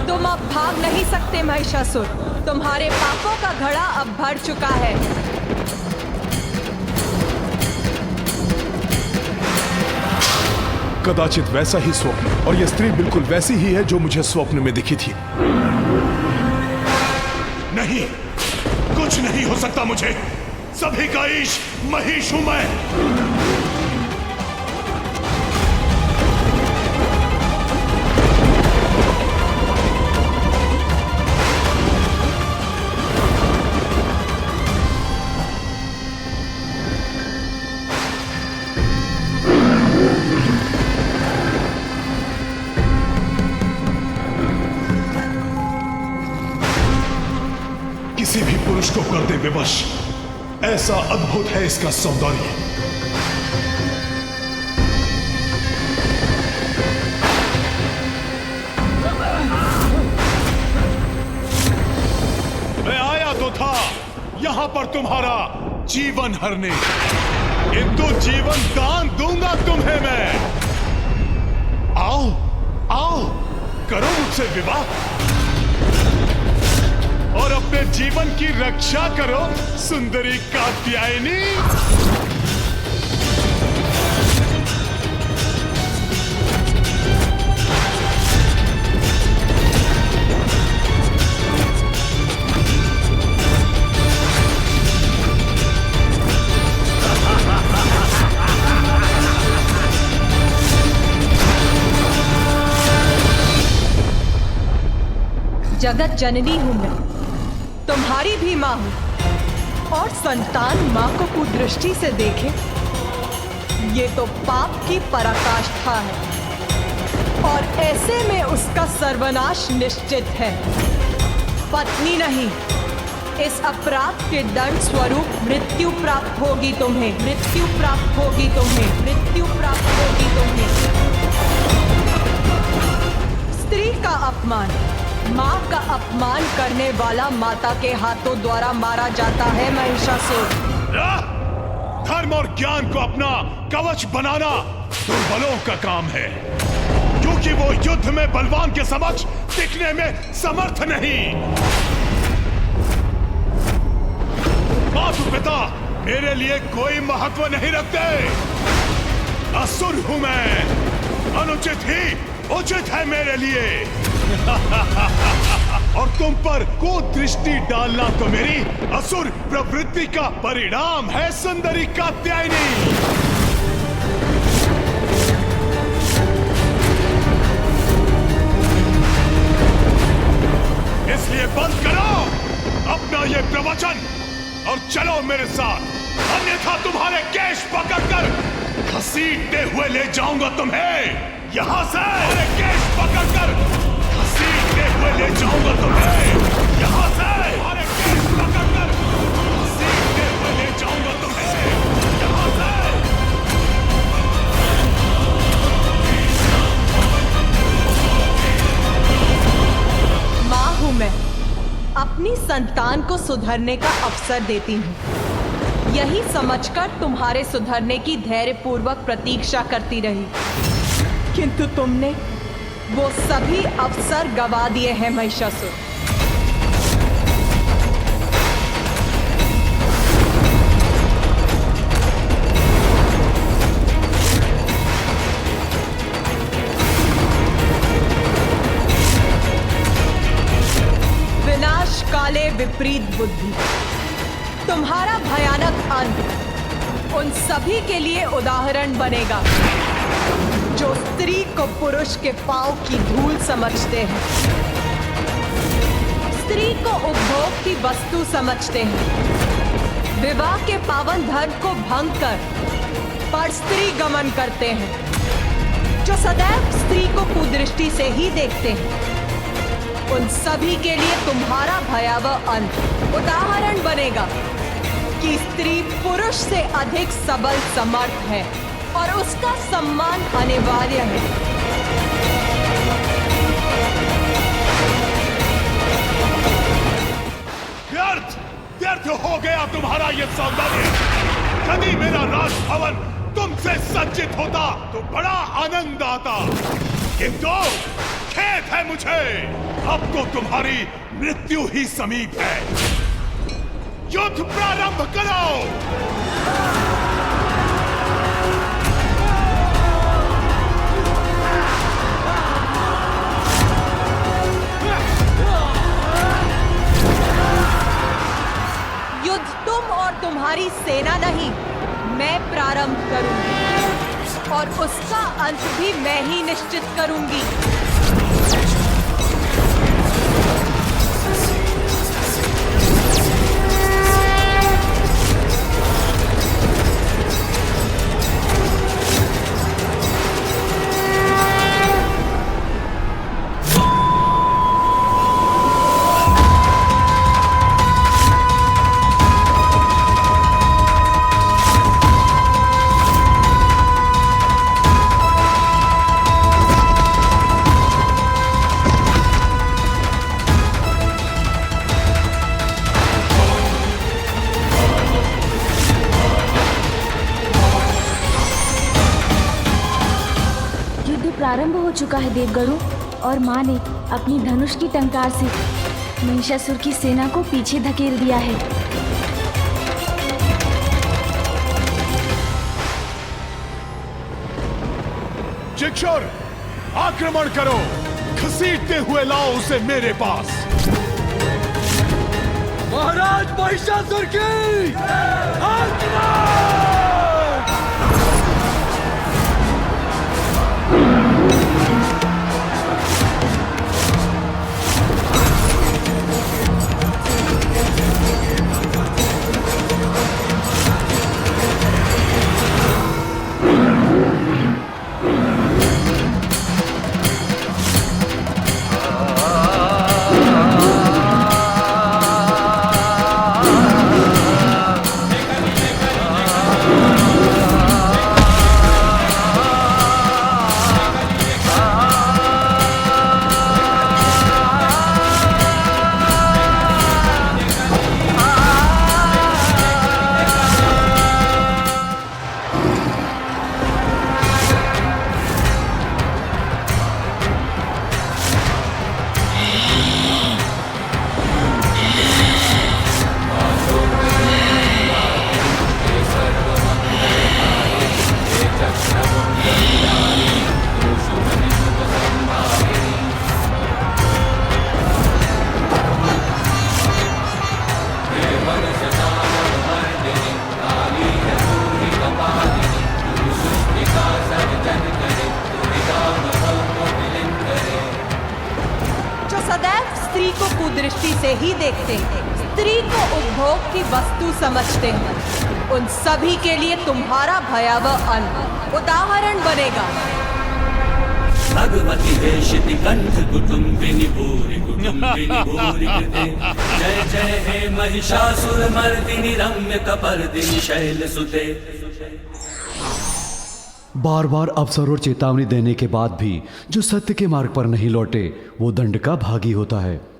तुम अब भाग नहीं सकते महिषासुर। तुम्हारे पापों का घड़ा अब भर चुका है। कदाचित वैसा ही स्वप्न, और यह स्त्री बिल्कुल वैसी ही है जो मुझे स्वप्न में दिखी थी। नहीं, कुछ नहीं हो सकता मुझे। सभी का ईश महिष हूं मैं। किसी भी पुरुष को कर दे विवश। ऐसा अद्भुत है इसका सौंदर्य। मैं आया तो था यहां पर तुम्हारा जीवन हरने, किंतु जीवन दान दूंगा तुम्हें मैं। आओ आओ, करो मुझसे विवाह और अपने जीवन की रक्षा करो सुंदरी कात्यायनी। जगत जननी हूं मैं, तुम्हारी भी मां हूं, और संतान मां को कुदृष्टि से देखे, ये तो पाप की पराकाष्ठा है, और ऐसे में उसका सर्वनाश निश्चित है। पत्नी नहीं, इस अपराध के दंड स्वरूप मृत्यु प्राप्त होगी तुम्हें, मृत्यु प्राप्त होगी तुम्हें, मृत्यु प्राप्त होगी तुम्हें। स्त्री का अपमान, माँ का अपमान करने वाला माता के हाथों द्वारा मारा जाता है महिषासुर। धर्म और ज्ञान को अपना कवच बनाना दुर्बलों का काम है, क्योंकि वो युद्ध में बलवान के समक्ष टिकने में समर्थ नहीं। माता पिता मेरे लिए कोई महत्व नहीं रखते। असुर हूं मैं, अनुचित ही उचित है मेरे लिए। और तुम पर कुदृष्टि डालना तो मेरी असुर प्रवृत्ति का परिणाम है सुंदरी कात्यायनी। इसलिए बंद करो अपना ये प्रवचन और चलो मेरे साथ, अन्यथा तुम्हारे केश पकड़कर घसीटते हुए ले जाऊंगा तुम्हें यहां से। अरे केश पकड़कर घसीटते हुए ले जाऊंगा तुम्हें यहां से। अरे केश पकड़कर घसीटते हुए ले जाऊंगा तुम्हें यहां से। मां हूं मैं, अपनी संतान को सुधरने का अवसर देती हूं, यही समझकर तुम्हारे सुधरने की धैर्यपूर्वक प्रतीक्षा करती रही, किंतु तुमने वो सभी अवसर गवा दिए हैं महिषासुर। विनाश काले विपरीत बुद्धि, तुम्हारा भयानक अंत उन सभी के लिए उदाहरण बनेगा जो स्त्री को पुरुष के पांव की धूल समझते हैं, स्त्री को उपभोग की वस्तु समझते हैं, विवाह के पावन धर्म को भंग कर पर स्त्री गमन करते हैं, जो सदैव स्त्री को कुदृष्टि से ही देखते हैं। उन सभी के लिए तुम्हारा भयावह अंत उदाहरण बनेगा कि स्त्री पुरुष से अधिक सबल समर्थ है और उसका सम्मान अनिवार्य है। व्यर्थ व्यर्थ हो गया तुम्हारा ये सौंदर्य। यदि मेरा राजभवन तुमसे सज्जित होता तो बड़ा आनंद आता, किंतु खेद है मुझे, अब तो तुम्हारी मृत्यु ही समीप है। युद्ध प्रारंभ करो। युद्ध तुम और तुम्हारी सेना नहीं, मैं प्रारंभ करूंगी और उसका अंत भी मैं ही निश्चित करूंगी। प्रारंभ हो चुका है देवगणों, और माँ ने अपनी धनुष की टंकार से महिषासुर की सेना को पीछे धकेल दिया है। चिक्षुर, आक्रमण करो, घसीटते हुए लाओ उसे मेरे पास। महाराज महिषासुर की आक्रमण! कुदृष्टि से ही देखते हैं, स्त्री को उपभोग की वस्तु समझते हैं, उन सभी के लिए तुम्हारा भयावह अंत उदाहरण बनेगा। भगवती वेशिति कंठ कुटुंबिनी भूरि कृते। जय जय हे महिषासुर मर्दिनि रम्य कपर्दिनि शैलसुते। बार बार अवसर और चेतावनी देने के बाद भी जो सत्य के मार्ग पर नहीं लौटे वो दंड का भागी होता है।